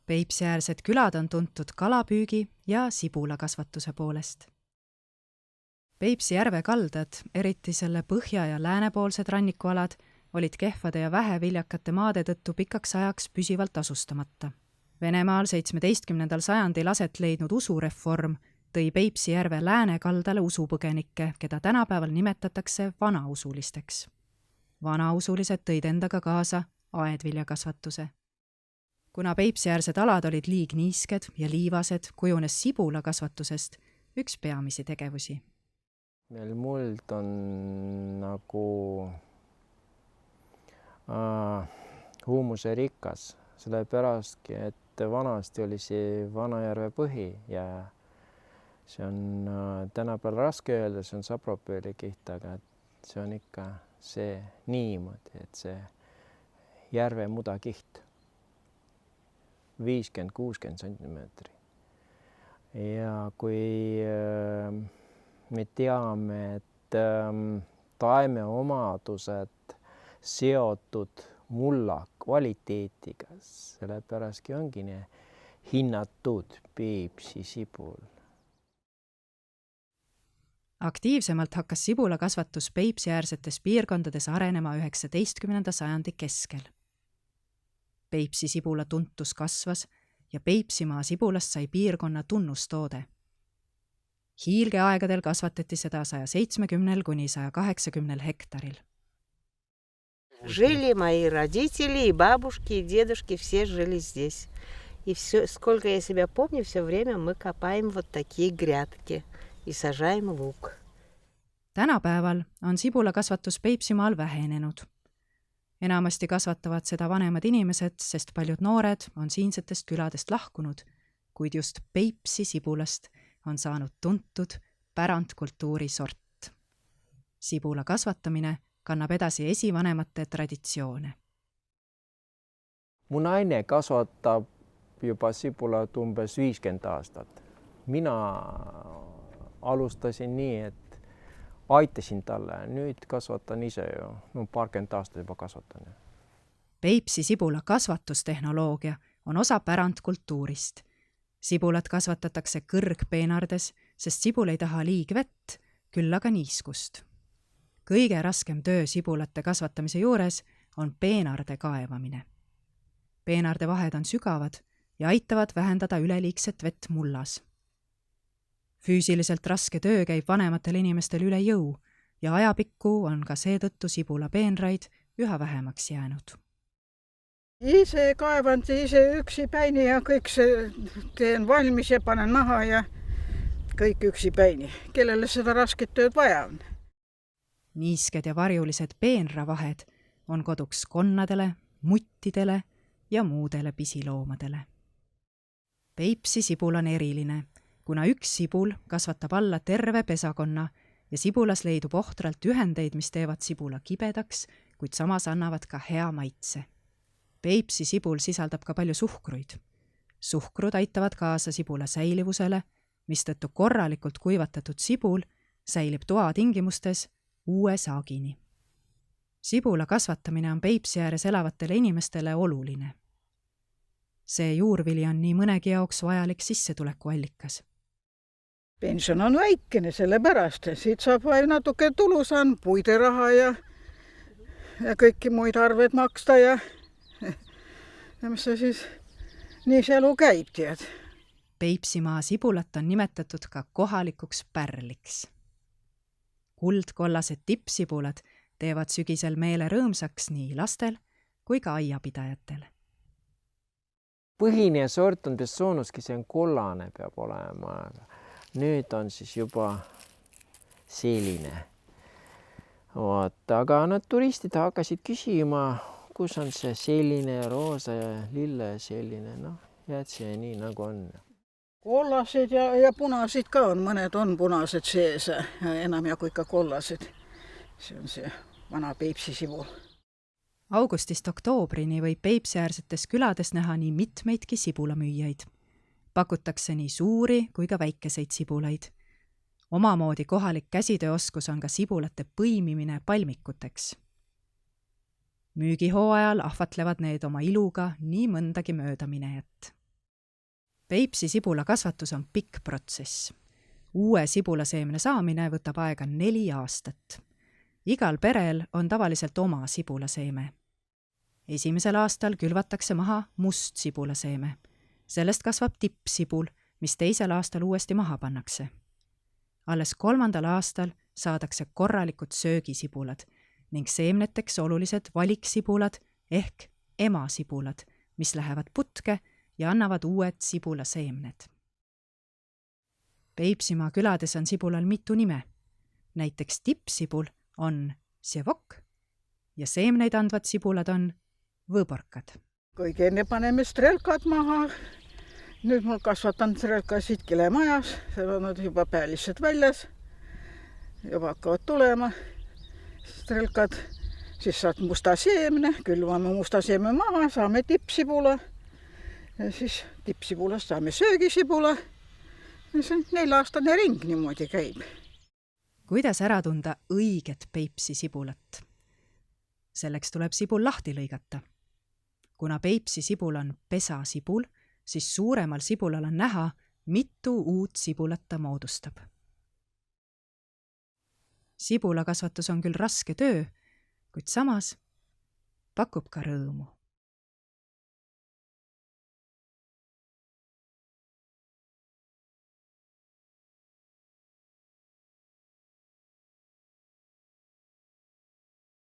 Peipsiäärsed külad on tuntud kalapüügi ja sibulakasvatuse poolest. Peipsi järve kaldad, eriti selle põhja- ja läänepoolsed rannikualad, olid kehvade ja väheviljakate maade tõttu pikaks ajaks püsivalt asustamata. Venemaal 17. sajandil aset leidnud usureform tõi Peipsi järve läänekaldale usupõgenikke, keda tänapäeval nimetatakse vanausulisteks. Vanausulised tõid endaga kaasa aedviljakasvatuse. Kuna Peipsiäärsed alad olid liig niisked ja liivased, kujunes sibulakasvatusest üks peamisi tegevusi. Meil muld on nagu huumuserikas, sellepärastki, et vanasti oli see Vanajärve põhi ja see on tänapäeval raske öelda, see on sapropöörikiht, aga see on ikka see niimoodi, et see järve mudakiht 50-60 sentimeetri. Ja kui me teame, et taimeomadused seotud mulla kvaliteetiga, sellepärastki ongi hinnatud Peipsi sibul. Aktiivsemalt hakkas sibulakasvatus Peipsiäärsetes piirkondades arenema 19. sajandi keskel. Peipsi sibula tuntus kasvas ja Peipsimaa sibulast sai piirkonna tunnustoode. Hiilgeaegadel kasvatati seda 170–180 hektaril. Жили мои родители, и бабушки, и дедушки, все жили здесь. И все, сколько я себя помню, все время мы копаем вот такие грядки и сажаем лук. Tänapäeval on sibulakasvatus Peipsimaal vähenenud. Enamasti kasvatavad seda vanemad inimesed, sest paljud noored on siinsetest küladest lahkunud, kuid just Peipsi sibulast on saanud tuntud pärandkultuuri sort. Sibula kasvatamine kannab edasi esivanemate traditsioone. Mu naine kasvatab juba sibulat umbes 50 aastat. Mina alustasin nii, et aitasin talle, nüüd kasvatan ise ju. Paarkümmend aastat juba kasvatan. Peipsi sibula kasvatustehnoloogia on osa pärandkultuurist. Sibulat kasvatatakse kõrgpeenardes, sest sibul ei taha liig vett, küll aga niiskust. Kõige raskem töö sibulate kasvatamise juures on peenarde kaevamine. Peenarde vahed on sügavad ja aitavad vähendada üleliigset vett mullas. Füüsiliselt raske töö käib vanematel inimestel üle jõu ja ajapikku on ka seetõttu sibula peenraid üha vähemaks jäänud. Ise kaevand, ise üksipäini ja kõik see teen valmis ja panen maha ja kõik üksipäini, kellele seda rasket tööd vaja on. Niisked ja varjulised peenravahed on koduks konnadele, muttidele ja muudele pisiloomadele. Peipsi sibul on eriline, kuna üks sibul kasvatab alla terve pesakonna ja sibulas leidub ohtralt ühendeid, mis teevad sibula kibedaks, kuid samas annavad ka hea maitse. Peipsi sibul sisaldab ka palju suhkruid. Suhkrud aitavad kaasa sibula säilivusele, mistõttu korralikult kuivatatud sibul säilib toa tingimustes uue saagini. Sibula kasvatamine on Peipsi ääres elavatele inimestele oluline. See juurvili on nii mõnegi jaoks vajalik sissetulekuallikas. Pension on väikene, sellepärast. Siit saab vaid natuke tulu saan, puideraha ja kõiki muid arved maksta ja mis see siis nii see elu käib, tead. Peipsimaa sibulat on nimetatud ka kohalikuks pärliks. Kuldkollased tippsibulad teevad sügisel meele rõõmsaks nii lastel kui ka aiapidajatel. Põhine sort on Bessoonuski, see on kollane peab olema. Nüüd on siis juba selline. Aga nad turistid hakkasid küsima, kus on see selline roosa ja lille selline. Jääd see nii nagu on. Kollased ja punasid ka on, mõned on punased sees, enam jagu ikka kollased. See on see vana Peipsi sibul. Augustist oktoobrini võib Peipsiäärsetes külades näha nii mitmeidki sibulamüüjaid. Pakutakse nii suuri kui ka väikeseid sibulaid. Omamoodi kohalik käsitööoskus on ka sibulate põimimine palmikuteks. Müügihooajal ahvatlevad need oma iluga nii mõndagi möödaminejat. Peipsi sibula kasvatus on pikk protsess. Uue sibulaseemne saamine võtab aega 4 aastat. Igal perel on tavaliselt oma sibulaseeme. Esimesel aastal külvatakse maha must sibulaseeme. Sellest kasvab tippsibul, mis teisel aastal uuesti maha pannakse. Alles 3. aastal saadakse korralikud söögisibulad ning seemneteks olulised valiksibulad ehk emasibulad, mis lähevad putke ja annavad uued sibulaseemned. Peipsimaa külades on sibulal mitu nime. Näiteks tippsibul on sjevok ja seemneid andvad sibulad on võõborkad. Kõige enne paneme strelkad maha. Nüüd mul kasvatan strelkasid kilemajas, seal on nad juba päälissed väljas. Juba hakkavad tulema strelkad. Siis saad musta seemne, külvame musta seemne maha, saame tippsibula. Ja siis tippsibulast saame söögisibula. See on 4-aastane ring niimoodi käib. Kuidas ära tunda õiget Peipsi sibulat? Selleks tuleb sibul lahti lõigata. Kuna Peipsi sibul on pesasibul, siis suuremal sibulal on näha, mitu uut sibulat ta moodustab. Sibulakasvatus on küll raske töö, kuid samas pakub ka rõõmu.